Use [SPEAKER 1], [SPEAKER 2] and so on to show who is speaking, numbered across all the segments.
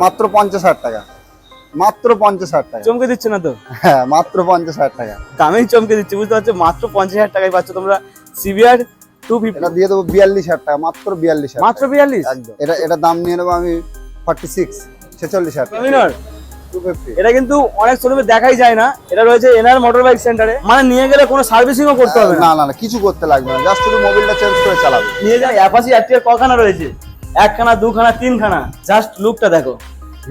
[SPEAKER 1] মাত্র 50,000 টাকা, মাত্র 50,000 টাকা।
[SPEAKER 2] চমকে দিচ্ছে না তো?
[SPEAKER 1] হ্যাঁ, মাত্র 50,000 টাকা
[SPEAKER 2] দামেই চমকে দিচ্ছে, বুঝতে পারছো? মাত্র 50,000 টাকায় পাচ্ছ তোমরা সিভিআর 250।
[SPEAKER 1] এটা দিয়ে দেবো 42,000 টাকা, মাত্র 42,000,
[SPEAKER 2] মাত্র 42?
[SPEAKER 1] একদম। এটা দাম নিয়ে নেবো আমি 46,000 টাকা।
[SPEAKER 2] ডমিনার
[SPEAKER 1] 250।
[SPEAKER 2] এটা কিন্তু অনেক শোরুমে দেখাই যায় না। এটা রয়েছে এনআর মোটর বাইক সেন্টারে, মানে নিয়ে গেলে কোনো সার্ভিসিংও করতে হবে না।
[SPEAKER 1] না, কিছু করতে লাগবে না, জাস্ট শুধু মোবিলটা চেঞ্জ করে চালাবে।
[SPEAKER 2] নিয়ে যায় অ্যাপাচি আরটিআর কখানা রয়েছে? একখানা, দুখানা, তিনখানা। জাস্ট লুকটা দেখো,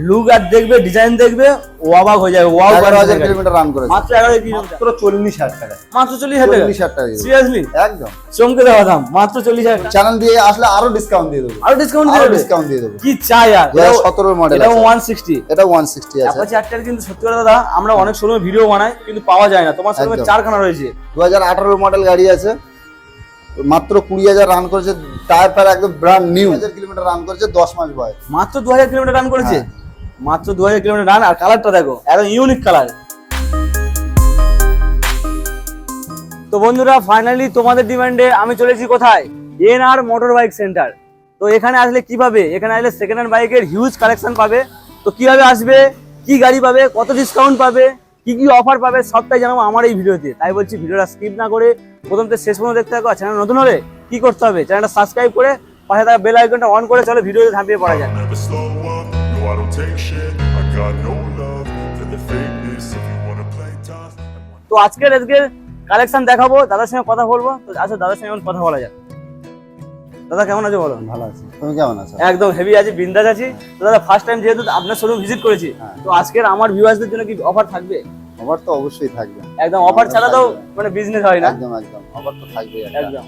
[SPEAKER 2] লুক আর দেখবে, ডিজাইন দেখবে, ও অবাক হয়ে যাবে। ওয়াও,
[SPEAKER 1] 11,000 কিলোমিটার রান করেছে,
[SPEAKER 2] মাত্র 11 কিলোমিটার,
[SPEAKER 1] মাত্র 40,000 টাকা।
[SPEAKER 2] মাত্র 40,000 টাকা?
[SPEAKER 1] 40,000 টাকা,
[SPEAKER 2] সিরিয়াসলি
[SPEAKER 1] একদম
[SPEAKER 2] চমকে দেওয়া দাম, মাত্র 40,000 টাকা।
[SPEAKER 1] চ্যানেল দিয়ে আসলে আরো ডিসকাউন্ট দিয়ে দেবো,
[SPEAKER 2] আরো ডিসকাউন্ট দিয়ে দেবে?
[SPEAKER 1] ডিসকাউন্ট দিয়ে দেবো।
[SPEAKER 2] কি চাই আর?
[SPEAKER 1] 2017 মডেল
[SPEAKER 2] এটা
[SPEAKER 1] আছে,
[SPEAKER 2] 160।
[SPEAKER 1] এটা 160 আছে।
[SPEAKER 2] অ্যাপাচি আরটিআর কিন্তু সত্যি কথা দাদা, আমরা অনেক শোরুমে ভিডিও বানাই কিন্তু পাওয়া যায় না। তোমার শোরুমে
[SPEAKER 1] একদম।
[SPEAKER 2] 4খানা রয়েছে।
[SPEAKER 1] 2018 মডেল গাড়ি আছে, মাত্র 20,000 রান করেছে, টায়ার ফায়ার একদম ব্র্যান্ড নিউ। 2000 কিলোমিটার রান করেছে, 10 মাস বয়স।
[SPEAKER 2] মাত্র 2000 কিলোমিটার রান করেছে? মাত্র 2000 কিলোমিটার রান। আর কালারটা দেখো, একদম ইউনিক কালার। তো বন্ধুরা, ফাইনালি তোমাদের ডিমান্ডে আমি চলেছি কোথায়? NR motor bike centre. তো এখানে আসলে কি পাবে? এখানে আসলে সেকেন্ড হ্যান্ড বাইকের হিউজ কালেকশন পাবে। তো কিভাবে আসবে, কি গাড়ি পাবে, কত ডিসকাউন্ট পাবে, কি কি অফার পাবে, সবটাই জানাবো আমার এই ভিডিওতে। তাই বলছি ভিডিওটা স্কিপ না করে প্রথম থেকে শেষ পর্যন্ত দেখতে থাকো। চ্যানেল নতুন হলে কি করতে হবে? চ্যানেলটা সাবস্ক্রাইব করে পাশে থাকা বেল আইকনটা অন করে চলো ভিডিওতে ঝাঁপিয়ে পড়া যায়।
[SPEAKER 3] Never slow up, no I don't take shit. I got no love for the fakeness. If you wanna play tough.
[SPEAKER 2] তো আজকের কালেকশন দেখাবো, দাদার সঙ্গে কথা বলবো। তো আচ্ছা, দাদার সঙ্গে এখন কথা বলা যাক। দাদা কেমন আছো বলো?
[SPEAKER 1] ভালো আছে, তুমি কেমন আছো?
[SPEAKER 2] একদম হেভি আছি, বিন্দাস আছি। তো দাদা ফার্স্ট টাইম যেহেতু আপনার শোরুম ভিজিট করেছি, তো আজকের আমার ভিউয়ার্সদের জন্য কি অফার থাকবে?
[SPEAKER 1] অফার তো অবশ্যই থাকবে,
[SPEAKER 2] একদম। অফার ছাড়া তো মানে বিজনেস হয় না।
[SPEAKER 1] একদম অফার তো থাকবে।
[SPEAKER 2] একদম।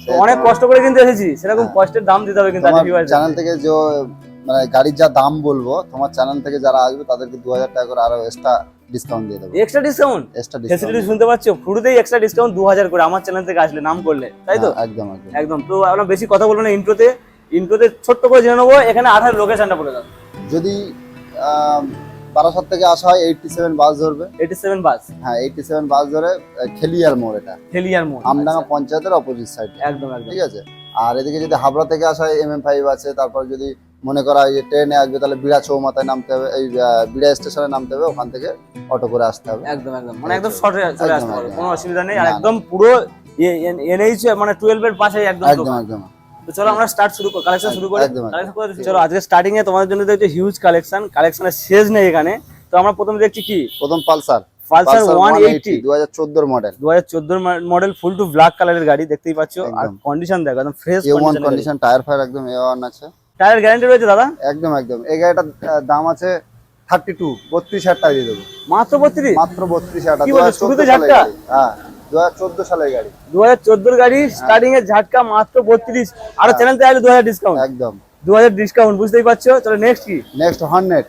[SPEAKER 2] তো অনেক কষ্ট করে কিন্তু এসেছি, সেরকম কষ্টের দাম দিতে হবে কিন্তু
[SPEAKER 1] তোমার
[SPEAKER 2] ভিউয়ার্স।
[SPEAKER 1] চ্যানেল থেকে যে মানে গাড়ির যা দাম বলবো, তোমার চ্যানেল থেকে যারা আসবে তাদেরকে 2000 টাকা করে আরো এক্সট্রা ডিসকাউন্ট দিয়ে দেবো।
[SPEAKER 2] Extra discount?
[SPEAKER 1] Extra
[SPEAKER 2] facility
[SPEAKER 1] discount,
[SPEAKER 2] শুনতে পাচ্ছো? শুরুতেই এক্সট্রা ডিসকাউন্ট 2000 করে আমার চ্যানেল থেকে আসলে নাম করলে, তাই তো?
[SPEAKER 1] একদম
[SPEAKER 2] একদম। তো আমরা বেশি কথা বলবো না, ইন্ট্রোতে ছোট্ট করে জেনে নেবো এখানে আঠার লোকেশনটা বলে দাও।
[SPEAKER 1] যদি বারাসাত থেকে আসা হয় 87 বাস ধরবে।
[SPEAKER 2] 87 বাস?
[SPEAKER 1] হ্যাঁ, 87 বাস ধরে খেলিয়ার মোড়, এটা
[SPEAKER 2] খেলিয়ার মোড়,
[SPEAKER 1] আমডাঙ্গা পঞ্চায়েতের অপোজিট সাইডে।
[SPEAKER 2] একদম।
[SPEAKER 1] ঠিক আছে। আর এদিকে যদি হাবড়া থেকে আসা হয় MM5 আছে। তারপর যদি মনে করা হয় যে ট্রেনে আসবে, তাহলে বিড়া চৌমাথায় নামতে হবে, এই বিড়া স্টেশনে নামতে হবে, ওখান থেকে অটো করে আসতে হবে।
[SPEAKER 2] একদম মানে একদম শর্টে চলে আসতে পারবে, কোনো অসুবিধা নেই। আর
[SPEAKER 1] না,
[SPEAKER 2] একদম পুরো NH মানে 12 এর পাশে একদম।
[SPEAKER 1] একদম।
[SPEAKER 2] তো চলো আমরা কালেকশন শুরু করি।
[SPEAKER 1] একদম।
[SPEAKER 2] চলো আজকে স্টার্টিং এ তোমাদের জন্য দেখছি হিউজ কালেকশনের শেষ নেই এখানে। তো আমরা প্রথমে দেখছি কি?
[SPEAKER 1] প্রথম Pulsar
[SPEAKER 2] 180
[SPEAKER 1] 2014 model.
[SPEAKER 2] 2014 model, full to black কালারের গাড়ি, দেখতেই পাচ্ছ। আর কন্ডিশন দেখো, একদম ফ্রেশ
[SPEAKER 1] কন্ডিশন, টায়ার ফায়ার একদম A1 আছে।
[SPEAKER 2] টায়ার গ্যারান্টি রয়েছে দাদা?
[SPEAKER 1] একদম। এই গাড়িটার দাম আছে 32,000 টাকা দিয়ে দেবো।
[SPEAKER 2] মাত্র 32?
[SPEAKER 1] মাত্র 32,000 টাকা।
[SPEAKER 2] কি বলছো, শুরুতে ঝাটকা?
[SPEAKER 1] হ্যাঁ, 2014 সালের গাড়ি।
[SPEAKER 2] 2014 গাড়ি, স্টার্টিং এর ঝাটকা মাত্র 32। আর চ্যানেল থেকে আসলে 2000 ডিসকাউন্ট।
[SPEAKER 1] একদম
[SPEAKER 2] 2000 ডিসকাউন্ট, বুঝতেই পারছো। চলো নেক্সট কি?
[SPEAKER 1] নেক্সট হর্নেট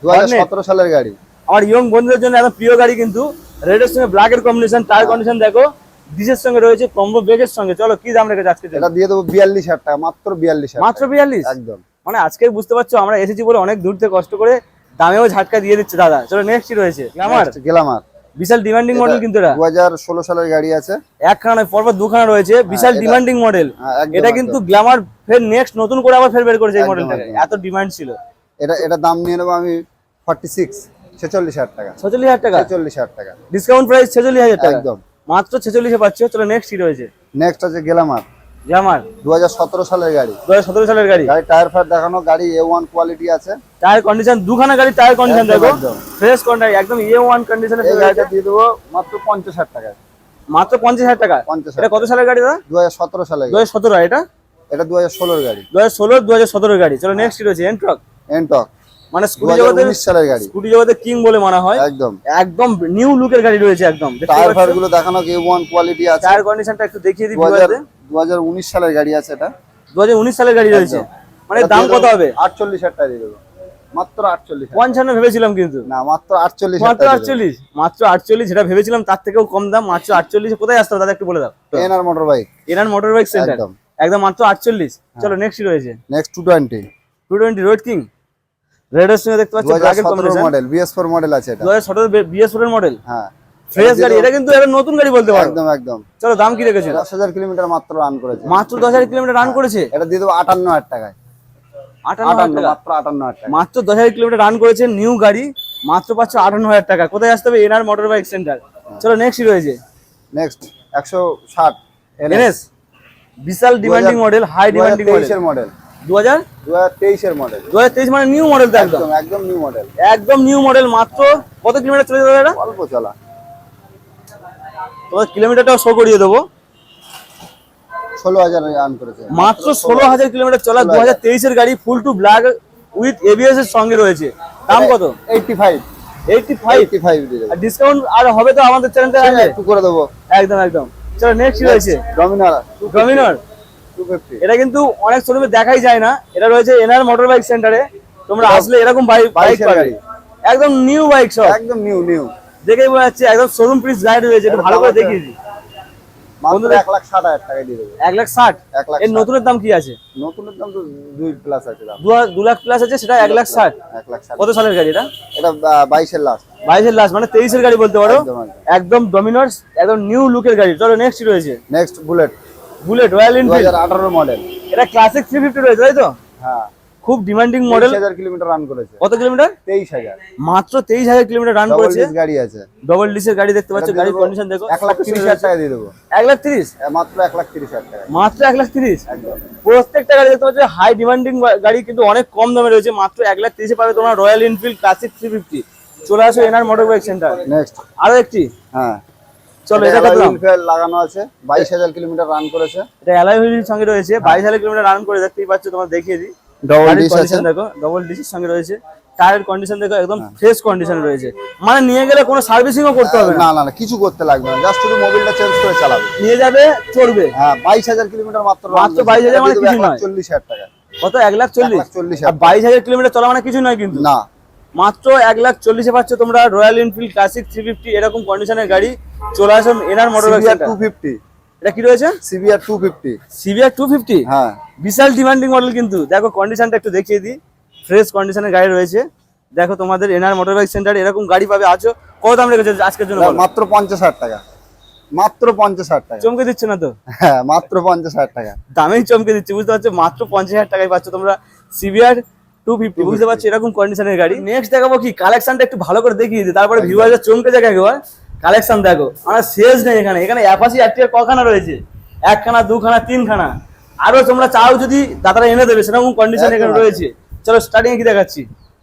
[SPEAKER 1] 2017 সালের গাড়ি।
[SPEAKER 2] আমার ইয়ং বন্ধুদের জন্য একদম প্রিয় গাড়ি কিন্তু। রেডের সঙ্গে ব্ল্যাক এর কম্বিনেশন, টায়ার কন্ডিশন দেখো, ডিসের সঙ্গে রয়েছে, কম্বো ব্রেকের সঙ্গে। চলো কি দাম রেখেছে আজকে?
[SPEAKER 1] এটা দিয়ে দেবো 42,000 টাকা, মাত্র 42,000।
[SPEAKER 2] মাত্র 42?
[SPEAKER 1] একদম।
[SPEAKER 2] মানে আজকে বুঝতে পারছো আমরা এসেছি বলে অনেক দূর থেকে কষ্ট করে দামেও ঝাটকা দিয়ে দিচ্ছে দাদা। চলো নেক্সট কি রয়েছে?
[SPEAKER 1] গ্ল্যামার
[SPEAKER 2] বিশাল ডিমান্ডিং মডেল কিন্তু এটা।
[SPEAKER 1] 2016 সালের গাড়ি আছে।
[SPEAKER 2] একখানা নয়, পরপর দুখানা রয়েছে, বিশাল ডিমান্ডিং মডেল।
[SPEAKER 1] একদম,
[SPEAKER 2] এটা কিন্তু গ্ল্যামার ফের নেক্সট নতুন করে আবার ফের বের করেছে এই
[SPEAKER 1] একদম,
[SPEAKER 2] মডেলটাকে, এত ডিমান্ড ছিল।
[SPEAKER 1] এটা দাম নিয়ে নেবো আমি 46,000 টাকা।
[SPEAKER 2] 46,000 টাকা?
[SPEAKER 1] 46,000 টাকা
[SPEAKER 2] ডিসকাউন্ট প্রাইস 46,000 টাকা।
[SPEAKER 1] একদম।
[SPEAKER 2] মাত্র 46 এ পাচ্ছ। চলো নেক্সট কি রয়েছে?
[SPEAKER 1] নেক্সট আছে গ্ল্যামার
[SPEAKER 2] গ্ল্যামার
[SPEAKER 1] 2017 সালের গাড়ি।
[SPEAKER 2] 2017 সালের গাড়ি।
[SPEAKER 1] টায়ার ফায়ার দেখানো, গাড়ি A1 কোয়ালিটি আছে।
[SPEAKER 2] টায়ার কন্ডিশন, দুখানা গাড়ি টায়ার কন্ডিশন দেখো,
[SPEAKER 1] একদম।
[SPEAKER 2] ফ্রেশ কন্ডিশন, একদম A1 কন্ডিশনে।
[SPEAKER 1] এই গাড়িটা দিয়ে দেবো মাত্র 50,000 টাকা।
[SPEAKER 2] মাত্র 50,000 টাকা?
[SPEAKER 1] 50,000।
[SPEAKER 2] এটা কত সালের গাড়ি দাদা?
[SPEAKER 1] 2017 সালের গাড়ি।
[SPEAKER 2] 2017?
[SPEAKER 1] এটা 2016 গাড়ি।
[SPEAKER 2] 2016 2017 গাড়ি। চলো নেক্সট কি রয়েছে? এনট্রক মানে স্কুটি জগতে,
[SPEAKER 1] 2019 সালের গাড়ি।
[SPEAKER 2] স্কুটি জগতে কিং বলে মানা হয়। একদম নিউ লুকের গাড়ি রয়েছে একদম।
[SPEAKER 1] টায়ার ফায়ার গুলো দেখানো, A1 কোয়ালিটি আছে।
[SPEAKER 2] টায়ার কন্ডিশনটা একটু দেখিয়ে দিই।
[SPEAKER 1] 2019 সালের গাড়ি আছে। এটা
[SPEAKER 2] 2019 সালের গাড়ি রয়েছে। মানে দাম কত হবে?
[SPEAKER 1] 48,000 টাকা দিয়ে দেবো, মাত্র 48,000।
[SPEAKER 2] 55 ভেবেছিলাম কিন্তু
[SPEAKER 1] না, মাত্র 48,000।
[SPEAKER 2] মাত্র 48? মাত্র 48, যেটা ভেবেছিলাম তার থেকেও কম দাম। মাত্র 48। কোথায় আসতে হবে দাদা একটু বলে দাও।
[SPEAKER 1] NR motor bike,
[SPEAKER 2] NR motor bike centre, একদম মাত্র 48। চলো নেক্সট কি রয়েছে?
[SPEAKER 1] নেক্সট 220
[SPEAKER 2] রোড কিং, রেডের সঙ্গে দেখতে পাচ্ছ ব্ল্যাক এর কম্বিনেশন
[SPEAKER 1] মডেল, BS4 মডেল আছে। এটা
[SPEAKER 2] 2017 BS4 এর মডেল।
[SPEAKER 1] হ্যাঁ,
[SPEAKER 2] ফ্রেশ গাড়ি। এটা কিন্তু একটা নতুন গাড়ি বলতে পারো।
[SPEAKER 1] একদম।
[SPEAKER 2] চলো দাম কি রেখেছে?
[SPEAKER 1] 10,000 কিলোমিটার মাত্র রান করেছে।
[SPEAKER 2] মাত্র 10,000 কিলোমিটার রান করেছে।
[SPEAKER 1] এটা দিয়ে দেবো 58,000 টাকায়।
[SPEAKER 2] 58,000 টাকা
[SPEAKER 1] মাত্র 58,000 টাকা।
[SPEAKER 2] মাত্র 10,000 কিলোমিটার রান করেছে, নিউ গাড়ি, মাত্র পাচ্ছ 58,000 টাকা। কোথায় আসতে হবে? NR motor bike centre. চলো নেক্সট রয়েছে
[SPEAKER 1] নেক্সট 160
[SPEAKER 2] এনএস, বিশাল demanding model, high demanding model,
[SPEAKER 1] 2023 এর মডেল,
[SPEAKER 2] 2023
[SPEAKER 1] এর মডেল,
[SPEAKER 2] মানে নিউ মডেল তো একদম
[SPEAKER 1] একদম নিউ মডেল,
[SPEAKER 2] একদম নিউ মডেল। মাত্র কত কিলোমিটার চলে যাবে এটা?
[SPEAKER 1] অল্প চলা।
[SPEAKER 2] তোমার কিলোমিটারটাও শো করিয়ে দেবো।
[SPEAKER 1] 16,000 রান করেছে,
[SPEAKER 2] মাত্র 16,000 কিলোমিটার চলা, 2023 এর গাড়ি, ফুল টু ব্ল্যাক উইথ এবিএস এর সঙ্গে রয়েছে। দাম কত?
[SPEAKER 1] 85
[SPEAKER 2] 85
[SPEAKER 1] দিয়ে দেবো।
[SPEAKER 2] আর ডিসকাউন্ট আর হবে তো আমাদের চ্যানেলটা
[SPEAKER 1] সেটা একটু করে দেবো।
[SPEAKER 2] একদম একদম। চলো নেক্সট রয়েছে
[SPEAKER 1] ডমিনার
[SPEAKER 2] ডমিনার।
[SPEAKER 1] 250,
[SPEAKER 2] এটা কিন্তু অনেক শোরুমে দেখাই যায় না, এটা রয়েছে এনআর মোটর বাইক সেন্টারে। তোমরা আসলে এরকম বাইক
[SPEAKER 1] 22 এর
[SPEAKER 2] পাবে,
[SPEAKER 1] গাড়ি।
[SPEAKER 2] একদম নিউ বাইক সব,
[SPEAKER 1] একদম নিউ
[SPEAKER 2] দেখেই বোঝা যাচ্ছে একদম শোরুম পিস গাড়ি রয়েছে। একটু ভালো করে দেখিয়ে দিই।
[SPEAKER 1] মাত্র 1,60,000 টাকা দিয়ে দেবো।
[SPEAKER 2] 1,60,000।
[SPEAKER 1] 1,60,000
[SPEAKER 2] এর নতুনের দাম কি আছে?
[SPEAKER 1] নতুনের দাম তো 2 প্লাস আছে দাম।
[SPEAKER 2] 2 লাখ প্লাস আছে, সেটা 1,60,000।
[SPEAKER 1] 1,60,000
[SPEAKER 2] কত সালের গাড়ি এটা?
[SPEAKER 1] এটা 22 এর লাস্ট।
[SPEAKER 2] 22 এর লাস্ট, মানে 23 এর গাড়ি বলতে পারো।
[SPEAKER 1] একদম।
[SPEAKER 2] একদম ডমিনার্স, একদম নিউ লুকের গাড়ি। চলো নেক্সট রয়েছে
[SPEAKER 1] next bullet
[SPEAKER 2] bullet, royal Enfield.
[SPEAKER 1] 2018 model.
[SPEAKER 2] এটা ক্লাসিক 350 রয়েছে, তাই তো?
[SPEAKER 1] হ্যাঁ,
[SPEAKER 2] খুব ডিমান্ডিং মডেল।
[SPEAKER 1] 23,000 কিলোমিটার রান করেছে।
[SPEAKER 2] কত কিলোমিটার?
[SPEAKER 1] 23,000।
[SPEAKER 2] মাত্র 23,000 কিলোমিটার রান
[SPEAKER 1] ডবল
[SPEAKER 2] করেছে।
[SPEAKER 1] ডিস গাড়ি আছে।
[SPEAKER 2] ডবল ডিসের গাড়ি দেখতে পাচ্ছ, গাড়ির কন্ডিশন দেখো।
[SPEAKER 1] 1,30,000 টাকা দিয়ে দেবো।
[SPEAKER 2] 1,30,000,
[SPEAKER 1] মাত্র 1,30,000 টাকা।
[SPEAKER 2] মাত্র 1,30,000।
[SPEAKER 1] একদম।
[SPEAKER 2] প্রত্যেকটা গাড়ি দেখতে পাচ্ছ হাই ডিমান্ডিং গাড়ি, কিন্তু অনেক কম দামে রয়েছে। মাত্র 1,30,000 পাবে তোমরা রয়্যাল এনফিল্ড ক্লাসিক 350। চলে আসো NR motor bike centre.
[SPEAKER 1] Next,
[SPEAKER 2] আরো একটি,
[SPEAKER 1] হ্যাঁ
[SPEAKER 2] চলো এটা কত দাম?
[SPEAKER 1] হুইল লাগানো আছে, 22,000 কিলোমিটার রান করেছে।
[SPEAKER 2] এটা অ্যালয় হুইলের সঙ্গে রয়েছে, 22,000 কিলোমিটার রান করে, দেখতেই পাচ্ছ, তোমরা দেখিয়ে দিই।
[SPEAKER 1] ডবল
[SPEAKER 2] গাড়ির
[SPEAKER 1] ডিস আছে।
[SPEAKER 2] কন্ডিশন দেখো, ডবল ডিসের সঙ্গে রয়েছে। টায়ারের কন্ডিশন দেখো, একদম ফ্রেশ কন্ডিশন রয়েছে। মানে নিয়ে গেলে কোনো সার্ভিসিংও করতে হবে না।
[SPEAKER 1] না কিছু করতে লাগবে না, জাস্ট শুধু মোবিলটা চেঞ্জ করে চালাবে।
[SPEAKER 2] নিয়ে যাবে, চড়বে।
[SPEAKER 1] হ্যাঁ, 22,000 কিলোমিটার মাত্র।
[SPEAKER 2] 22,000 মানে কিছু নয়।
[SPEAKER 1] 1,40,000 টাকা।
[SPEAKER 2] কত? 1,40,000।
[SPEAKER 1] 1,40,000
[SPEAKER 2] আর 22,000 কিলোমিটার চলা মানে কিছু নয় কিন্তু।
[SPEAKER 1] না,
[SPEAKER 2] মাত্র 1,40,000 পাচ্ছ তোমরা রয়্যাল এনফিল্ড ক্লাসিক 350 এরকম কন্ডিশনের গাড়ি। চলে আসো NR motor bike
[SPEAKER 1] CBR
[SPEAKER 2] centre.
[SPEAKER 1] 250।
[SPEAKER 2] এটা কি রয়েছে?
[SPEAKER 1] সিবিআর 250।
[SPEAKER 2] সিবিআর 250।
[SPEAKER 1] হ্যাঁ,
[SPEAKER 2] বিশাল ডিমান্ডিং মডেল কিন্তু। দেখো কন্ডিশনটা একটু দেখিয়ে দিই, ফ্রেশ কন্ডিশনের গাড়ি রয়েছে। দেখো তোমাদের এনআর মোটর বাইক সেন্টার এরকম গাড়ি পাবে। আছো কত দাম রেখেছে আজকের জন্য? বলো।
[SPEAKER 1] মাত্র 50,000 টাকা। মাত্র 50,000 টাকা।
[SPEAKER 2] চমকে দিচ্ছে না তো?
[SPEAKER 1] হ্যাঁ, মাত্র 50,000 টাকা।
[SPEAKER 2] দামেই চমকে দিচ্ছে, বুঝতে পারছো? মাত্র 50,000 টাকায় পাচ্ছ তোমরা সিবিআর 250, বুঝতে পারছো? এরকম কন্ডিশনের গাড়ি। নেক্সট দেখাবো কি, কালেকশনটা একটু ভালো করে দেখিয়ে দিই, তারপরে ভিউয়াররা চমকে যাক একবার। কালেকশন দেখো, আমার শেষ নেই এখানে। এখানে অ্যাপাচি আরটিআর কখানা রয়েছে? 1খানা, 2খানা, 3খানা। আরো তোমরা চাও যদি দাদারা এনে দেবে, সেরকম কন্ডিশন এখানে
[SPEAKER 1] একদম।
[SPEAKER 2] রয়েছে। চলো স্টার্টিং এ কি দেখাচ্ছি?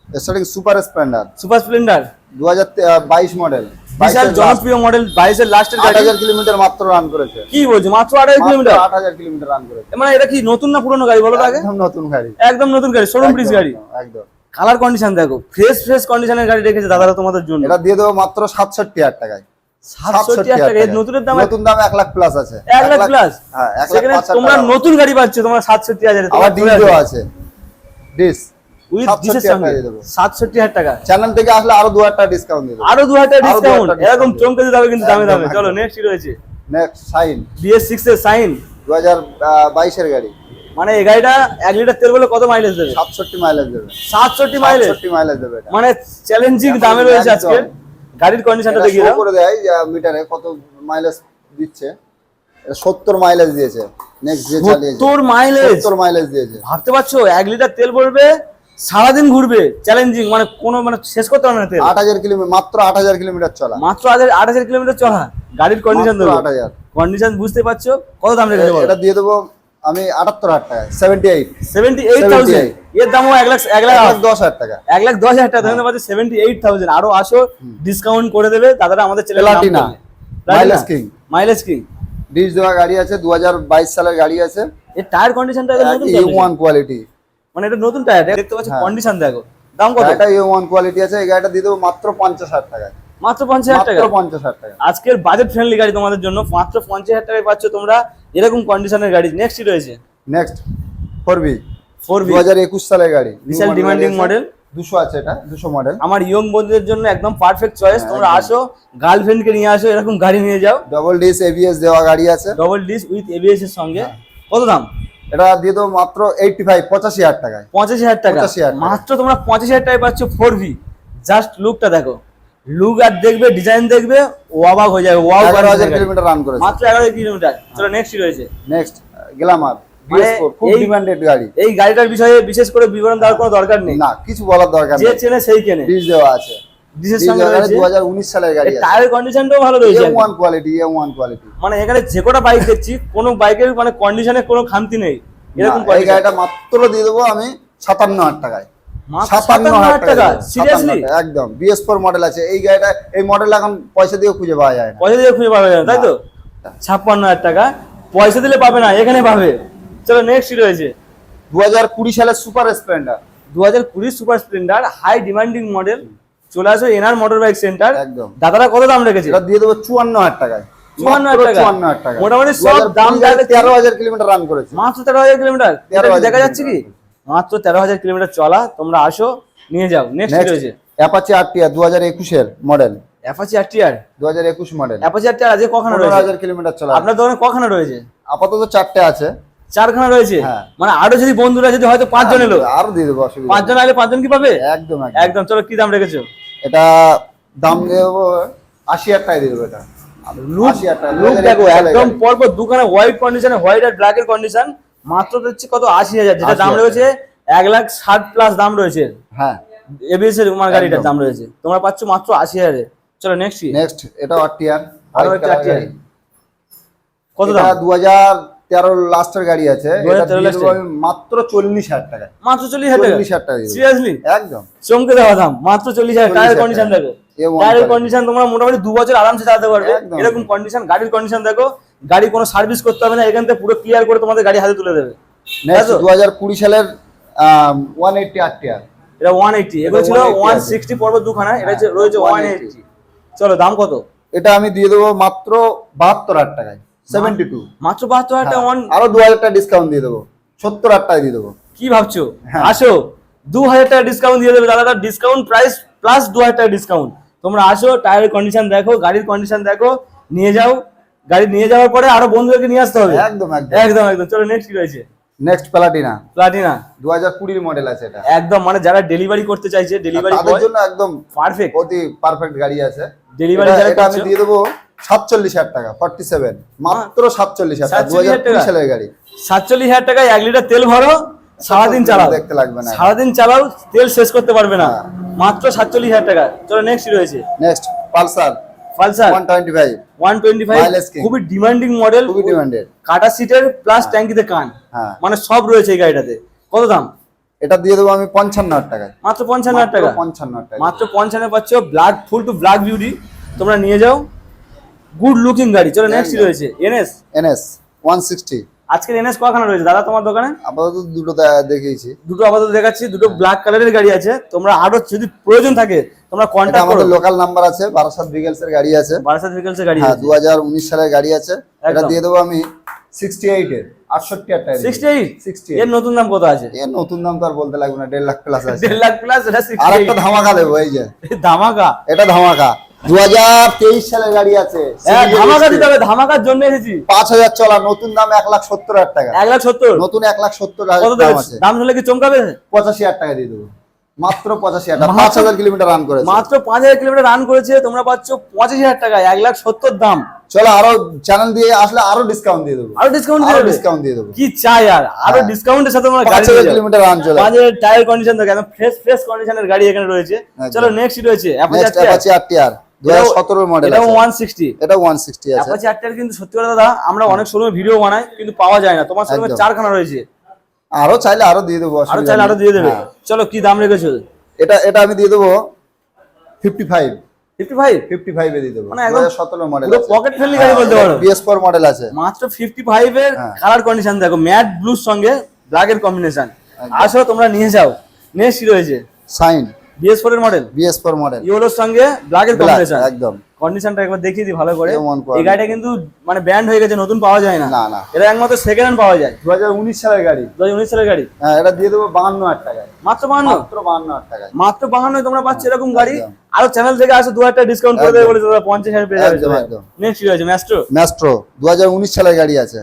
[SPEAKER 1] Starting Super Splendor
[SPEAKER 2] Super Splendor
[SPEAKER 1] 2022 model.
[SPEAKER 2] বিশাল জনপ্রিয় মডেল, 22 এর লাস্টের গাড়ি।
[SPEAKER 1] 8,000 কিলোমিটার মাত্র রান করেছে।
[SPEAKER 2] কি বলছো? মাত্র 8,000 কিলোমিটার?
[SPEAKER 1] 8,000 কিলোমিটার রান করেছে।
[SPEAKER 2] মানে এটা কি নতুন না পুরনো গাড়ি বলো তো আগে?
[SPEAKER 1] একদম নতুন গাড়ি।
[SPEAKER 2] একদম নতুন গাড়ি, শোরুম পিস গাড়ি।
[SPEAKER 1] একদম।
[SPEAKER 2] কালার কন্ডিশন দেখো, ফ্রেশ কন্ডিশনের গাড়ি রেখেছে দাদারা তোমাদের জন্য।
[SPEAKER 1] এটা দিয়ে দেবো মাত্র 67,000 টাকায়।
[SPEAKER 2] 67,000 টাকা। এর নতুনের দাম
[SPEAKER 1] নতুন দাম 1 লাখ প্লাস আছে।
[SPEAKER 2] 1 লাখ প্লাস।
[SPEAKER 1] হ্যাঁ, 1 লাখ
[SPEAKER 2] সেখানে
[SPEAKER 1] 5,000
[SPEAKER 2] তোমরা
[SPEAKER 1] টাকা।
[SPEAKER 2] নতুন গাড়ি পাচ্ছ তোমরা 67,000 এ।
[SPEAKER 1] আবার ডিসও আছে, ডিস
[SPEAKER 2] উইথ
[SPEAKER 1] 67,000
[SPEAKER 2] ডিসের সঙ্গে
[SPEAKER 1] দিয়ে দেবো।
[SPEAKER 2] 67,000 টাকা।
[SPEAKER 1] চ্যানেল থেকে আসলে আরো 2,000 টাকা ডিসকাউন্ট দিয়ে দেবো।
[SPEAKER 2] আরো 2,000 টাকা
[SPEAKER 1] আরো 2,000
[SPEAKER 2] ডিসকাউন্ট।
[SPEAKER 1] টাকা
[SPEAKER 2] এরকম
[SPEAKER 1] discount
[SPEAKER 2] চমকে দিতে হবে কিন্তু দামে
[SPEAKER 1] একদম,
[SPEAKER 2] দামে। চলো
[SPEAKER 1] একদম।
[SPEAKER 2] নেক্সট কি রয়েছে?
[SPEAKER 1] নেক্সট সাইন
[SPEAKER 2] BS6 এর সাইন।
[SPEAKER 1] 2022 এর গাড়ি।
[SPEAKER 2] মানে এই গাড়িটা 1 লিটার তেল বলে কত মাইলেজ দেবে?
[SPEAKER 1] 67 মাইলেজ দেবে।
[SPEAKER 2] 67 মাইলেজ।
[SPEAKER 1] 67 মাইলেজ দেবে এটা।
[SPEAKER 2] মানে চ্যালেঞ্জিং দামে রয়েছে
[SPEAKER 1] একদম।
[SPEAKER 2] আজকে। গাড়ির কন্ডিশনটা
[SPEAKER 1] এটা
[SPEAKER 2] দেখিয়ে
[SPEAKER 1] show
[SPEAKER 2] দাও।
[SPEAKER 1] করে দেয় যে মিটারে কত মাইলেজ দিচ্ছে। এটা 70 মাইলেজ দিয়েছে। নেক্সট যে চালিয়েছে
[SPEAKER 2] 70 মাইলেজ।
[SPEAKER 1] 70 মাইলেজ দিয়েছে।
[SPEAKER 2] ভাবতে পারছো 1 লিটার তেল ভরবে, সারাদিন ঘুরবে। চ্যালেঞ্জিং, মানে কোনো মানে শেষ করতে পারবে না তেল।
[SPEAKER 1] 8,000 কিলোমিটার, মাত্র 8,000 কিলোমিটার চলা।
[SPEAKER 2] মাত্র 8,000 কিলোমিটার চলা। গাড়ির কন্ডিশন
[SPEAKER 1] মাত্র
[SPEAKER 2] দেখো,
[SPEAKER 1] 8,000।
[SPEAKER 2] কন্ডিশন বুঝতে পারছো? কত দাম রেখেছে বলো?
[SPEAKER 1] এটা দিয়ে দেবো আমি 78,000 টাকা। 78
[SPEAKER 2] 78,000। এর দামও 1 লাখ
[SPEAKER 1] 10,000 টাকা।
[SPEAKER 2] 1,10,000 টাকা। দেখতে পাচ্ছ 78,000। আরো আসো, ডিসকাউন্ট করে দেবে দাদারা আমাদের চ্যানেলে।
[SPEAKER 1] Platina, mileage king.
[SPEAKER 2] Mileage king
[SPEAKER 1] ডিস দেওয়া গাড়ি আছে, 2022 সালের গাড়ি আছে।
[SPEAKER 2] এর টায়ার কন্ডিশনটা একদম নতুন condition।
[SPEAKER 1] A1 quality.
[SPEAKER 2] মানে এটা নতুন টায়ার, দেখতে পাচ্ছ
[SPEAKER 1] হ্যাঁ।
[SPEAKER 2] কন্ডিশন দেখো। দাম কত?
[SPEAKER 1] এটা A1 কোয়ালিটি আছে। এই গাড়িটা দিয়ে দেবো মাত্র 50,000 টাকায়।
[SPEAKER 2] মাত্র 50,000 টাকা।
[SPEAKER 1] মাত্র 50,000 টাকা।
[SPEAKER 2] আজকের বাজেট ফ্রেন্ডলি গাড়ি তোমাদের জন্য মাত্র 50,000 টাকায় পাচ্ছ তোমরা এরকম কন্ডিশনের গাড়ি। নেক্সট কি রয়েছে?
[SPEAKER 1] নেক্সট 4V
[SPEAKER 2] 4V
[SPEAKER 1] 2021 সালের গাড়ি।
[SPEAKER 2] বিশাল ডিমান্ডিং মডেল।
[SPEAKER 1] 200 আছে, এটা 200 মডেল।
[SPEAKER 2] আমার ইয়ং বন্ধুদের জন্য একদম পারফেক্ট চয়েস। তোমরা আসো, গার্লফ্রেন্ডকে নিয়ে আসো, এরকম গাড়ি নিয়ে যাও।
[SPEAKER 1] ডবল ডিস ABS দেওয়া গাড়ি আছে।
[SPEAKER 2] ডবল ডিস উইথ ABS এর সঙ্গে। কত দাম?
[SPEAKER 1] এটা দিয়ে দেবো মাত্র 85,000 টাকায়।
[SPEAKER 2] 85,000 টাকা।
[SPEAKER 1] 85,000 টাকা।
[SPEAKER 2] মাত্র তোমরা 85,000 টাকায় পাচ্ছ 4V। জাস্ট লুকটা দেখো, লুক আর দেখবে, ডিজাইন দেখবে, ও অবাক হয়ে যাবে। ওয়াও,
[SPEAKER 1] 11,000 কিলোমিটার রান করেছে।
[SPEAKER 2] মাত্র 11 কিলোমিটার। চলো নেক্সট রয়েছে
[SPEAKER 1] নেক্সট গ্ল্যামার PS4 খুব
[SPEAKER 2] এই-
[SPEAKER 1] ডিমান্ডেড গাড়ি।
[SPEAKER 2] এই গাড়িটার বিষয়ে বিশেষ করে বিবরণ দেওয়ার কোনো দরকার নেই,
[SPEAKER 1] না কিছু বলার দরকার
[SPEAKER 2] যে
[SPEAKER 1] নেই,
[SPEAKER 2] চেনে সেই কেনে।
[SPEAKER 1] ডিস দেওয়া আছে,
[SPEAKER 2] ডিসের
[SPEAKER 1] ডিস
[SPEAKER 2] সঙ্গে
[SPEAKER 1] দেওয়া
[SPEAKER 2] রয়েছে
[SPEAKER 1] 2019 সালের গাড়ি আছে,
[SPEAKER 2] টায়ার কন্ডিশনটাও ভালো রয়েছে একদম।
[SPEAKER 1] A1 quality, A1 quality.
[SPEAKER 2] মানে এখানে যে কটা বাইক দেখছি কোনো বাইকের মানে কন্ডিশনে কোনো খামতি নেই এরকম
[SPEAKER 1] এই
[SPEAKER 2] condition।
[SPEAKER 1] গাড়িটা মাত্র দিয়ে দেবো আমি 57,000 টাকায়।
[SPEAKER 2] মাত্র
[SPEAKER 1] 57,000
[SPEAKER 2] টাকা,
[SPEAKER 1] 57,000
[SPEAKER 2] সিরিয়াসলি?
[SPEAKER 1] টাকা, একদম BS4 মডেল আছে এই গাড়িটা। এই মডেল এখন পয়সা দিয়ে খুঁজে পাওয়া যায় না।
[SPEAKER 2] পয়সা দিয়ে খুঁজে পাবে না, তাই তো? 56,000 টাকা পয়সা দিলে পাবে না, এখানে পাবে। চলো নেক্সট রয়েছে
[SPEAKER 1] 2020 সালের super splendor.
[SPEAKER 2] 2020 super splendor, high demanding model. চলে আসো এনআর মোটর বাইক সেন্টার।
[SPEAKER 1] একদম।
[SPEAKER 2] দাদারা কত দাম রেখেছে?
[SPEAKER 1] এটা দিয়ে দেবো 54,000 টাকায়।
[SPEAKER 2] 54,000 টাকা?
[SPEAKER 1] 54,000 টাকা।
[SPEAKER 2] মোটামুটি সব দাম যা দেখছি-
[SPEAKER 1] 13,000 কিলোমিটার রান করেছে।
[SPEAKER 2] মাত্র 13,000 কিলোমিটার।
[SPEAKER 1] 13,000
[SPEAKER 2] দেখা যাচ্ছে কি মাত্র 13,000 কিলোমিটার চলা। তোমরা আসো নিয়ে যাও। নেক্সট
[SPEAKER 1] নেক্সট
[SPEAKER 2] রয়েছে
[SPEAKER 1] অ্যাপাচি আরটিআর 2021 এর model.
[SPEAKER 2] Apache RTR.
[SPEAKER 1] 2021 model.
[SPEAKER 2] Apache RTR আজকে কখানা রয়েছে?
[SPEAKER 1] 15,000 কিলোমিটার চলা।
[SPEAKER 2] আপনার দোকানে কখানা রয়েছে?
[SPEAKER 1] আপাতত 4টে আছে।
[SPEAKER 2] 4খানা রয়েছে।
[SPEAKER 1] হ্যাঁ।
[SPEAKER 2] মানে আরো যদি বন্ধুরা যদি হয়তো 5 জন এলো,
[SPEAKER 1] আরো দিয়ে দেবো, অসুবিধা
[SPEAKER 2] 5 জন আলে 5 জন কি পাবে?
[SPEAKER 1] একদম একদম।
[SPEAKER 2] একদম। চলো কি দাম রেখেছো?
[SPEAKER 1] এটা দাম দেবো 80,000 টাকায় দিয়ে দেবো এটা।
[SPEAKER 2] লুক
[SPEAKER 1] 80,000 টাকা,
[SPEAKER 2] লুক
[SPEAKER 1] 2021
[SPEAKER 2] দেখো
[SPEAKER 1] সালের
[SPEAKER 2] একদম
[SPEAKER 1] গাড়ি।
[SPEAKER 2] পরপর দুখানা হোয়াইট কন্ডিশনে, হোয়াইট আর ব্ল্যাক এর কন্ডিশন। মাত্র দিচ্ছি কত 80,000, যেটা দাম
[SPEAKER 1] 80,000
[SPEAKER 2] রয়েছে 1,60,000 প্লাস দাম রয়েছে।
[SPEAKER 1] হ্যাঁ।
[SPEAKER 2] এবিএস এর আমার গাড়িটার
[SPEAKER 1] একদম।
[SPEAKER 2] দাম রয়েছে, তোমরা পাচ্ছ মাত্র 80,000 এ। চলো নেক্সট
[SPEAKER 1] নেক্সট এটা আরটিআর।
[SPEAKER 2] আরো একটা RTR। কত দাম?
[SPEAKER 1] 2013 লাস্টের গাড়ি আছে। এটা
[SPEAKER 2] 2013
[SPEAKER 1] দিয়ে দেবো
[SPEAKER 2] লাস্টের?
[SPEAKER 1] আমি মাত্র 40,000 টাকায়।
[SPEAKER 2] মাত্র 40,000 টাকা?
[SPEAKER 1] 40,000 টাকা দিয়ে দেবো।
[SPEAKER 2] সিরিয়াসলি?
[SPEAKER 1] একদম।
[SPEAKER 2] চমকে দেওয়া দাম, মাত্র 40,000। টায়ার
[SPEAKER 1] 40,000
[SPEAKER 2] কন্ডিশন দেখো,
[SPEAKER 1] A1
[SPEAKER 2] টায়ারের
[SPEAKER 1] quality।
[SPEAKER 2] কন্ডিশন তোমরা মোটামুটি 2 বছর আরামসে চালাতে পারবে।
[SPEAKER 1] একদম।
[SPEAKER 2] এরকম কন্ডিশন, গাড়ির কন্ডিশন দেখো। গাড়ি কোনো সার্ভিস করতে হবে না, এখান থেকে পুরো ক্লিয়ার করে তোমাদের গাড়ি হাতে তুলে দেবে।
[SPEAKER 1] নেক্সট
[SPEAKER 2] তাই তো?
[SPEAKER 1] 2020 সালের 180 আরটিআর।
[SPEAKER 2] এটা 180, এগুলো ছিল
[SPEAKER 1] 180
[SPEAKER 2] 160 পর্ব দুখানা, এটা
[SPEAKER 1] হ্যাঁ,
[SPEAKER 2] রয়েছে
[SPEAKER 1] 180।
[SPEAKER 2] 180। চলো দাম কত?
[SPEAKER 1] এটা আমি দিয়ে দেবো মাত্র 72,000 টাকায়। 72।
[SPEAKER 2] মাত্র 72,000 টাকা।
[SPEAKER 1] আরো 2,000 টাকা ডিসকাউন্ট দিয়ে দেবো, 70,000 টাকা দিয়ে দেবো।
[SPEAKER 2] কি ভাবছো?
[SPEAKER 1] হ্যাঁ।
[SPEAKER 2] আসো 2,000 টাকা ডিসকাউন্ট দিয়ে দেবে দাদাটা, ডিসকাউন্ট প্রাইস প্লাস 2,000 টাকা ডিসকাউন্ট। তোমরা আসো, টায়ারের কন্ডিশন দেখো, গাড়ির কন্ডিশন দেখো, নিয়ে যাও। গাড়ি নিয়ে যাওয়ার পরে আরো বন্ধুদেরকে নিয়ে আসতে হবে।
[SPEAKER 1] একদম একদম।
[SPEAKER 2] একদম একদম। চলো নেক্সট কি রয়েছে?
[SPEAKER 1] Next Platina
[SPEAKER 2] Platina.
[SPEAKER 1] 2020 মডেল আছে এটা।
[SPEAKER 2] একদম মানে যারা ডেলিভারি করতে চাইছে, ডেলিভারি
[SPEAKER 1] তাদের জন্য একদম
[SPEAKER 2] পারফেক্ট।
[SPEAKER 1] অতি পারফেক্ট গাড়ি আছে।
[SPEAKER 2] ডেলিভারি
[SPEAKER 1] এটা-
[SPEAKER 2] যারা
[SPEAKER 1] এটা আমি
[SPEAKER 2] করছো-
[SPEAKER 1] দিয়ে দেবো 47,000 টাকা। 47, মাত্র 47,000 টাকা।
[SPEAKER 2] 47,000
[SPEAKER 1] 2020
[SPEAKER 2] টাকা?
[SPEAKER 1] সালের গাড়ি।
[SPEAKER 2] 47,000 টাকায় 1 লিটার তেল ভরো, সারাদিন চালাও,
[SPEAKER 1] দেখতে লাগবে না।
[SPEAKER 2] সারাদিন চালাও, তেল শেষ করতে পারবে না।
[SPEAKER 1] হ্যাঁ।
[SPEAKER 2] মাত্র 47,000 টাকা। চলো নেক্সট রয়েছে
[SPEAKER 1] next Pulsar
[SPEAKER 2] Pulsar
[SPEAKER 1] 125,
[SPEAKER 2] 125,
[SPEAKER 1] Mileage king।
[SPEAKER 2] খুবই ডিমান্ডিং মডেল।
[SPEAKER 1] খুবই ডিমান্ডেড।
[SPEAKER 2] কাটা সিটের প্লাস ট্যাঙ্কিতে কান,
[SPEAKER 1] হ্যাঁ।
[SPEAKER 2] মানে সব রয়েছে এই গাড়িটাতে। কত দাম?
[SPEAKER 1] এটা দিয়ে দেবো আমি 55,000 টাকায়।
[SPEAKER 2] মাত্র 55,000 টাকা।
[SPEAKER 1] 55,000 টাকা।
[SPEAKER 2] মাত্র 55 পাচ্ছ, black full to black beauty. তোমরা নিয়ে যাও, গুড লুকিং গাড়ি। চলো নেক্সট
[SPEAKER 1] একদম।
[SPEAKER 2] রয়েছে এনএস।
[SPEAKER 1] NS 160।
[SPEAKER 2] আজকের এনএস কখানা রয়েছে দাদা তোমার দোকানে?
[SPEAKER 1] আপাতত দুটো দেখিয়েছি।
[SPEAKER 2] দুটো আপাতত দেখাচ্ছি, দুটো ব্ল্যাক কালারের গাড়ি আছে। তোমরা আরো যদি প্রয়োজন থাকে তোমরা
[SPEAKER 1] এটা
[SPEAKER 2] কন্ট্যাক্ট করো।
[SPEAKER 1] আমাদের লোকাল নাম্বার আছে, বারাসাত ভিকেলস এর গাড়ি আছে।
[SPEAKER 2] বারাসাত ভেহিকলসের গাড়ি
[SPEAKER 1] হ্যাঁ,
[SPEAKER 2] আছে।
[SPEAKER 1] 2019 সালের গাড়ি আছে। এটা
[SPEAKER 2] একদম।
[SPEAKER 1] দিয়ে দেবো আমি 68 এর 68,000 টাকা।
[SPEAKER 2] 68?
[SPEAKER 1] 68
[SPEAKER 2] এর নতুন দাম কত আছে?
[SPEAKER 1] এর নতুন দাম তো আর বলতে লাগবে না, 1.5 লাখ প্লাস আছে।
[SPEAKER 2] 1.5 লাখ প্লাস, এটা
[SPEAKER 1] আর একটা
[SPEAKER 2] 68।
[SPEAKER 1] ধামাকা দেবো, এই যে
[SPEAKER 2] ধামাকা।
[SPEAKER 1] এটা ধামাকা 2023 সালের গাড়ি আছে।
[SPEAKER 2] হ্যাঁ, ধামাকা দিতে হবে, ধামাকার জন্য এসেছি।
[SPEAKER 1] 5,000 চলা, নতুন দাম 1,70,000 টাকা।
[SPEAKER 2] 1,70,000?
[SPEAKER 1] নতুন 1,70,000
[SPEAKER 2] কত
[SPEAKER 1] দাম
[SPEAKER 2] দেবে?
[SPEAKER 1] আছে।
[SPEAKER 2] দাম শুনলে কি চমকাবে?
[SPEAKER 1] 85,000 টাকা দিয়ে দেবো, মাত্র 85,000 টাকা।
[SPEAKER 2] মাত্র-
[SPEAKER 1] 5,000 কিলোমিটার রান করেছে।
[SPEAKER 2] মাত্র 5,000 কিলোমিটার রান করেছে, তোমরা পাচ্ছ 25,000 টাকায়। 1,70,000 দাম।
[SPEAKER 1] চলো আরো চ্যানেল দিয়ে আসলে আরো ডিসকাউন্ট দিয়ে দেবো।
[SPEAKER 2] আরো ডিসকাউন্ট
[SPEAKER 1] আরো
[SPEAKER 2] দেবে?
[SPEAKER 1] ডিসকাউন্ট দিয়ে দেবো।
[SPEAKER 2] কি চাই আর? আরো
[SPEAKER 1] হ্যাঁ।
[SPEAKER 2] ডিসকাউন্টের সাথে তোমরা গাড়ি
[SPEAKER 1] 5,000 কিলোমিটার রান চলে।
[SPEAKER 2] 5,000 টায়ার কন্ডিশন দেখো, একদম ফ্রেশ ফ্রেশ কন্ডিশনের গাড়ি এখানে রয়েছে। চলো নেক্সট রয়েছে
[SPEAKER 1] নেক্সট অ্যাপাচি আরটিআর 2017 মডেল
[SPEAKER 2] এটা
[SPEAKER 1] আছে।
[SPEAKER 2] 160।
[SPEAKER 1] এটা 160 আছে।
[SPEAKER 2] অ্যাপাচি আরটিআর কিন্তু সত্যি কথা দাদা, আমরা অনেক শোরুমে ভিডিও বানাই কিন্তু পাওয়া যায় না। তোমার শোরুমে
[SPEAKER 1] একদম।
[SPEAKER 2] 4খানা রয়েছে,
[SPEAKER 1] আরো চাইলে আরো দিয়ে দেবো,
[SPEAKER 2] আরো
[SPEAKER 1] অসুবিধা
[SPEAKER 2] চাইলে
[SPEAKER 1] নেই।
[SPEAKER 2] আরো দিয়ে দেবে।
[SPEAKER 1] হ্যাঁ।
[SPEAKER 2] চলো কি দাম রেখেছো?
[SPEAKER 1] এটা আমি দিয়ে দেবো 55
[SPEAKER 2] 55?
[SPEAKER 1] এ দিয়ে দেবো।
[SPEAKER 2] মানে একদম
[SPEAKER 1] 2017 মডেল
[SPEAKER 2] পুরো
[SPEAKER 1] আছে।
[SPEAKER 2] পকেট ফ্রেন্ডলি গাড়ি বলতে পারো।
[SPEAKER 1] BS4 মডেল আছে।
[SPEAKER 2] মাত্র 55 এর
[SPEAKER 1] হ্যাঁ।
[SPEAKER 2] কালার কন্ডিশন দেখো, ম্যাট ব্লুর সঙ্গে ব্ল্যাক এর কম্বিনেশন।
[SPEAKER 1] একদম।
[SPEAKER 2] আসো তোমরা নিয়ে যাও। নেক্সট কি রয়েছে?
[SPEAKER 1] সাইন
[SPEAKER 2] BS4 এর মডেল,
[SPEAKER 1] BS4 মডেল
[SPEAKER 2] ইয়েলোর সঙ্গে ব্ল্যাক এর কম্বিনেশন।
[SPEAKER 1] একদম।
[SPEAKER 2] কন্ডিশনটা একবার দেখিয়ে দিই ভালো করে।
[SPEAKER 1] A1 quality।
[SPEAKER 2] এই গাড়িটা কিন্তু মানে ব্যান্ড হয়ে গেছে, নতুন পাওয়া যায় না।
[SPEAKER 1] না, না।
[SPEAKER 2] এটা একমাত্র সেকেন্ড হ্যান্ড পাওয়া যায়।
[SPEAKER 1] 2019 সালের গাড়ি।
[SPEAKER 2] 2019 সালের গাড়ি।
[SPEAKER 1] হ্যাঁ, এটা দিয়ে দেবো 52,000 টাকায়।
[SPEAKER 2] মাত্র 52?
[SPEAKER 1] মাত্র 52,000 টাকায়।
[SPEAKER 2] মাত্র 52 তোমরা পাচ্ছ এরকম গাড়ি।
[SPEAKER 1] একদম।
[SPEAKER 2] আরো চ্যানেল থেকে আসো 2,000 টাকা ডিসকাউন্ট করে দেবে
[SPEAKER 1] একদম।
[SPEAKER 2] বলে দাদা 50,000 পেয়ে যাবে।
[SPEAKER 1] একদম, একদম।
[SPEAKER 2] নেক্সট কি রয়েছে? ম্যাস্ট্রো।
[SPEAKER 1] ম্যাস্ট্রো 2019 সালের গাড়ি আছে।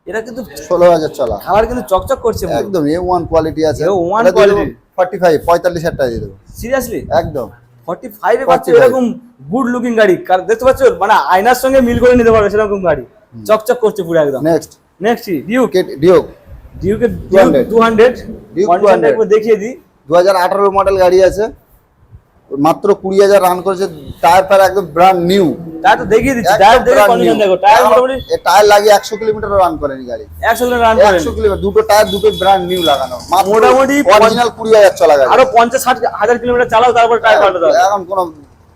[SPEAKER 2] এটা কিন্তু
[SPEAKER 1] 16,000 চলা।
[SPEAKER 2] কালার কিন্তু চকচক করছে পুরো।
[SPEAKER 1] একদম A1 কোয়ালিটি আছে।
[SPEAKER 2] A1
[SPEAKER 1] এটা দিয়ে দেবো
[SPEAKER 2] quality।
[SPEAKER 1] 45,000 টাকা দিয়ে দেবো।
[SPEAKER 2] সিরিয়াসলি?
[SPEAKER 1] একদম।
[SPEAKER 2] 45 এ পাচ্ছ
[SPEAKER 1] 45
[SPEAKER 2] এরকম গুড লুকিং গাড়ি। দেখতে পাচ্ছ মানে আয়নার সঙ্গে মিল করে নিতে পারবে সেরকম গাড়ি, চকচক করছে পুরো একদম।
[SPEAKER 1] Next
[SPEAKER 2] next Duke.
[SPEAKER 1] ডিউক
[SPEAKER 2] ডিউকে
[SPEAKER 1] 200
[SPEAKER 2] 200
[SPEAKER 1] Duke
[SPEAKER 2] কন্ডিশনটা
[SPEAKER 1] 200
[SPEAKER 2] একবার দেখিয়ে দিই।
[SPEAKER 1] 2018 মডেল গাড়ি আছে, মাত্র 20,000 রান করেছে, টায়ার ফায়ার একদম ব্র্যান্ড নিউ।
[SPEAKER 2] টায়ার তো দেখিয়ে দিচ্ছি, টায়ার দেখে কন্ডিশন দেখো, টায়ার মোটামুটি
[SPEAKER 1] টায়ার লাগিয়ে 100 কিলোমিটার রান করেনি গাড়ি,
[SPEAKER 2] 100 কিলো রান করে
[SPEAKER 1] 100 কিলোমিটার, দুটো টায়ার দুটো ব্র্যান্ড নিউ লাগানো,
[SPEAKER 2] মোটামুটি
[SPEAKER 1] অরিজিনাল 20,000 চলা গাড়ি।
[SPEAKER 2] আরো 50-60 হাজার কিলোমিটার চালাও তারপর টায়ার পাল্টাতে হবে।
[SPEAKER 1] এখন কোনো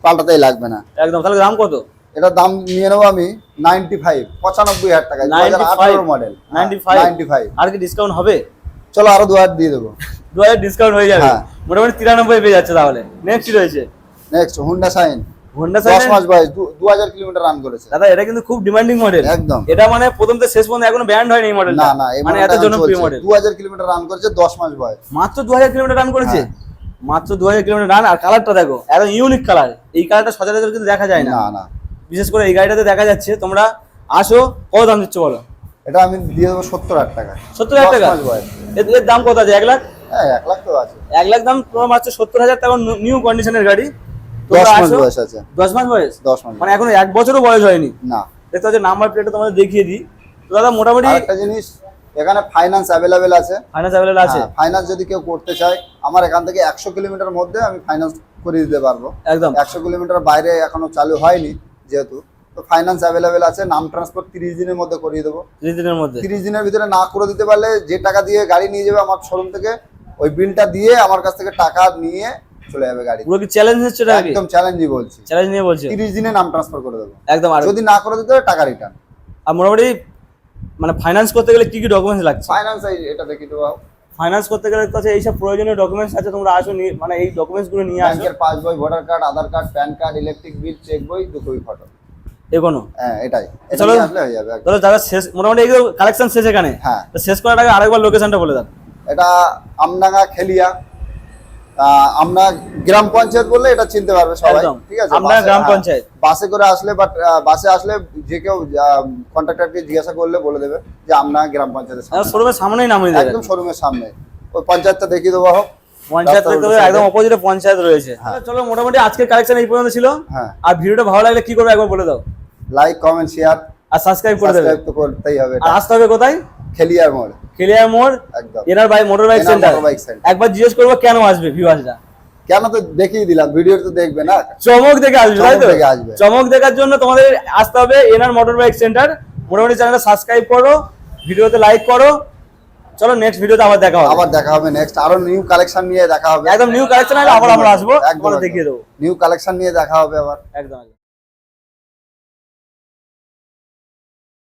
[SPEAKER 1] পাল্টাতেই লাগবে না।
[SPEAKER 2] একদম। তাহলে দাম কত?
[SPEAKER 1] এটার দাম নিয়ে নেবো আমি 95,000 টাকা, 2018 মডেল 95।
[SPEAKER 2] আর কি ডিসকাউন্ট হবে?
[SPEAKER 1] চলো আরো 2,000 দিয়ে দেবো।
[SPEAKER 2] 2000 ডিসকাউন্ট হয়ে যাবে,
[SPEAKER 1] হ্যাঁ।
[SPEAKER 2] মোটামুটি 93 পেয়ে যাচ্ছে। তাহলে নেক্সট কি রয়েছে?
[SPEAKER 1] Next Honda Shine,
[SPEAKER 2] Honda
[SPEAKER 1] 10
[SPEAKER 2] Shine.
[SPEAKER 1] মাস বয়স, 2,000 কিলোমিটার রান করেছে।
[SPEAKER 2] দাদা এটা কিন্তু খুব ডিমান্ডিং মডেল
[SPEAKER 1] একদম।
[SPEAKER 2] এটা মানে প্রথম থেকে শেষ পর্যন্ত এখনো ব্যান্ড হয়নি এই মডেলটা।
[SPEAKER 1] না না, এই
[SPEAKER 2] মানে এত
[SPEAKER 1] মডেলটা
[SPEAKER 2] জনপ্রিয় মডেল।
[SPEAKER 1] 2,000 কিলোমিটার রান করেছে, 10 মাস বয়স।
[SPEAKER 2] মাত্র 2000 কিলোমিটার রান করেছে।
[SPEAKER 1] হ্যাঁ।
[SPEAKER 2] মাত্র 2000 কিলোমিটার রান। আর কালারটা দেখো, একদম ইউনিক কালার। এই কালারটা সচরাচর কিন্তু দেখা যায় না।
[SPEAKER 1] না না,
[SPEAKER 2] বিশেষ করে এই গাড়িটাতে দেখা যাচ্ছে। তোমরা আসো, কত দাম দিচ্ছ বলো?
[SPEAKER 1] এটা আমি দিয়ে দেবো 70,000 টাকা।
[SPEAKER 2] 70,000 টাকা?
[SPEAKER 1] 10 মাস বয়স।
[SPEAKER 2] এর দাম কত আছে? 1 লাখ?
[SPEAKER 1] হ্যাঁ, 1 লাখ তো আছে।
[SPEAKER 2] 1 লাখ দাম, তোমার মাত্র 70,000 টাকা নিউ কন্ডিশনের গাড়ি।
[SPEAKER 1] 10
[SPEAKER 2] তোমরা
[SPEAKER 1] মাস
[SPEAKER 2] আসো।
[SPEAKER 1] বয়স আছে।
[SPEAKER 2] 10 মাস বয়স?
[SPEAKER 1] 10 মাস
[SPEAKER 2] মানে এখনো 1 বছরও বয়স হয়নি।
[SPEAKER 1] না।
[SPEAKER 2] দেখতে হচ্ছে নাম্বার প্লেটটা তোমাদের দেখিয়ে দিই। তো দাদা মোটামুটি
[SPEAKER 1] আরেকটা জিনিস, এখানে ফাইন্যান্স অ্যাভেলেবেল আছে।
[SPEAKER 2] ফাইন্যান্স অ্যাভেলেবল আছে?
[SPEAKER 1] ফাইন্যান্স যদি কেউ করতে চায়, আমার এখান থেকে 100 কিলোমিটার মধ্যে আমি ফাইন্যান্স করে দিতে পারবো।
[SPEAKER 2] একদম।
[SPEAKER 1] 100 কিলোমিটার বাইরে এখনো চালু হয়নি যেহেতু, তো ফাইন্যান্স অ্যাভেলেবেল আছে। নাম ট্রান্সফার 30 দিনের মধ্যে করিয়ে দেবো।
[SPEAKER 2] 30 দিনের মধ্যে?
[SPEAKER 1] 30 দিনের ভিতরে না করে দিতে পারলে, যে টাকা দিয়ে গাড়ি নিয়ে যাবে আমার শোরুম থেকে, ওই বিলটা দিয়ে আমার কাছ থেকে টাকা নিয়ে চলে যাবে গাড়ি।
[SPEAKER 2] পুরো কি চ্যালেঞ্জ হচ্ছে এটা নাকি?
[SPEAKER 1] একদম চ্যালেঞ্জই বলছি,
[SPEAKER 2] চ্যালেঞ্জ নিয়ে বলছে?
[SPEAKER 1] 30 দিনে নাম ট্রান্সফার করে দেবো।
[SPEAKER 2] একদম। আর
[SPEAKER 1] যদি না করে দিতে পারে, টাকা রিটার্ন।
[SPEAKER 2] আর মোটামুটি মানে ফাইন্যান্স করতে গেলে কি কি ডকুমেন্টস লাগছে?
[SPEAKER 1] ফাইন্যান্স এটা দেখি দেবো।
[SPEAKER 2] ফাইন্যান্স করতে গেলে তো এইসব প্রয়োজনীয় ডকুমেন্টস আছে, তোমরা আসো মানে এই ডকুমেন্টস গুলো নিয়ে আসো।
[SPEAKER 1] ব্যাংকের পাসবই, voter card, Aadhaar card, PAN card, electric bill, cheque বই, দুটোই ফটো।
[SPEAKER 2] এগোনো।
[SPEAKER 1] হ্যাঁ, এটাই। এটা
[SPEAKER 2] চলো।
[SPEAKER 1] নিয়ে আসলে হয়ে যাবে একদম।
[SPEAKER 2] তাহলে যারা শেষ, মোটামুটি এইগুলো কালেকশন শেষ এখানে।
[SPEAKER 1] হ্যাঁ।
[SPEAKER 2] তো শেষ করার আগে আরেকবার লোকেশনটা বলে দাও।
[SPEAKER 1] এটা আমডাঙ্গা খেলিয়া, আমরা গ্রাম পঞ্চায়েত বললে এটা চিনতে পারবে সবাই।
[SPEAKER 2] একদম।
[SPEAKER 1] ঠিক আছে,
[SPEAKER 2] আমডাঙ্গা গ্রাম পঞ্চায়েত।
[SPEAKER 1] বাসে করে আসলে, বাট বাসে আসলে যে কেউ কন্ট্রাক্টরকে জিজ্ঞাসা করলে বলে দেবে যে আমডাঙ্গা গ্রাম পঞ্চায়েতের সামনে।
[SPEAKER 2] শোরুমের সামনেই নামিয়ে দেবে।
[SPEAKER 1] একদম শোরুমের সামনে। ওই পঞ্চায়েতটা দেখিয়ে দেবো। হোক
[SPEAKER 2] পঞ্চায়েত দেখতে হবে, একদম অপোজিটে পঞ্চায়েত রয়েছে। চলো মোটামুটি আজকের কালেকশন এই পর্যন্ত ছিল।
[SPEAKER 1] হ্যাঁ।
[SPEAKER 2] আর ভিডিওটা ভালো লাগলে কি করবে একবার বলে দাও।
[SPEAKER 1] লাইক, কমেন্ট, শেয়ার
[SPEAKER 2] আর সাবস্ক্রাইব করে দেবে।
[SPEAKER 1] সাবস্ক্রাইব তো করতেই হবে।
[SPEAKER 2] আর আসতে হবে কোথায়?
[SPEAKER 1] খেলিয়ার মোড়।
[SPEAKER 2] ক্লিয়ার মোড়,
[SPEAKER 1] একদম।
[SPEAKER 2] এনার বাই মোটর বাইক
[SPEAKER 1] এনার
[SPEAKER 2] সেন্টার।
[SPEAKER 1] motorbike center।
[SPEAKER 2] একবার জিজ্ঞেস করবো কেন আসবে ভিউয়ার্সরা।
[SPEAKER 1] কেন, তো দেখিয়ে দিলাম, ভিডিও তো দেখবে না।
[SPEAKER 2] চমক দেখে আসবে, তাই তো?
[SPEAKER 1] চমক দেখে আসবে।
[SPEAKER 2] চমক দেখার জন্য তোমাদের আসতে হবে এনার মোটর বাইক সেন্টার। মোটামুটি চ্যানেলটা সাবস্ক্রাইব করো, ভিডিওতে লাইক করো। চলো নেক্সট ভিডিওতে আবার দেখা হবে।
[SPEAKER 1] আবার দেখা হবে নেক্সট, আরো নিউ কালেকশন নিয়ে দেখা হবে।
[SPEAKER 2] একদম নিউ কালেকশন হলে আবার আমরা আসবো,
[SPEAKER 1] একদম,
[SPEAKER 2] তোমাদের দেখিয়ে দেবো।
[SPEAKER 1] নিউ কালেকশন নিয়ে দেখা হবে আবার।
[SPEAKER 2] একদম।